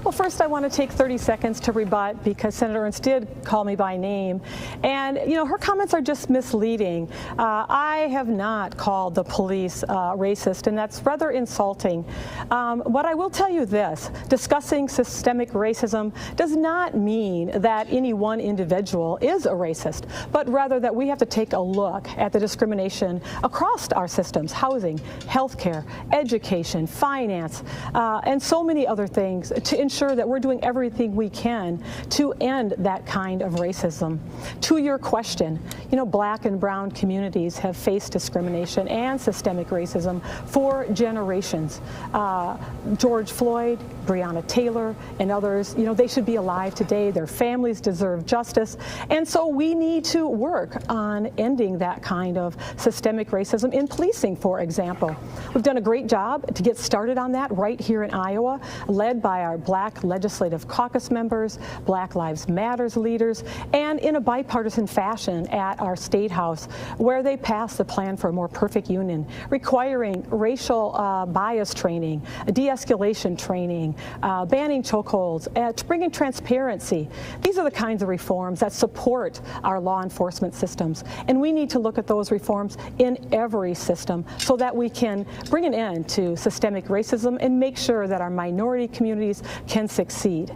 Well, first I want to take 30 seconds to rebut, because Senator Ernst did call me by name. And, you know, her comments are just misleading. I have not called the police racist, and that's rather insulting. What I will tell you this, discussing systemic racism does not mean that any one individual is a racist, but rather that we have to take a look at the discrimination across our systems: housing, healthcare, education, finance, and so many other things, to ensure that we're doing everything we can to end that kind of racism. To your question, you know, black and brown communities have faced discrimination and systemic racism for generations. George Floyd, Breonna Taylor, and others, you know, they should be alive today. Their families deserve justice. And so we need to work on ending that kind of systemic racism in policing, for example. We've done a great job to get started on that right here in Iowa, led by our Black Legislative Caucus members, Black Lives Matters leaders, and in a bipartisan fashion at our State House, where they passed the Plan for a More Perfect Union, requiring racial bias training, de-escalation training, banning chokeholds, bringing transparency. These are the kinds of reforms that support our law enforcement systems, and we need to look at those reforms in every system so that we can bring an end to systemic racism and make sure that our minority communities can succeed.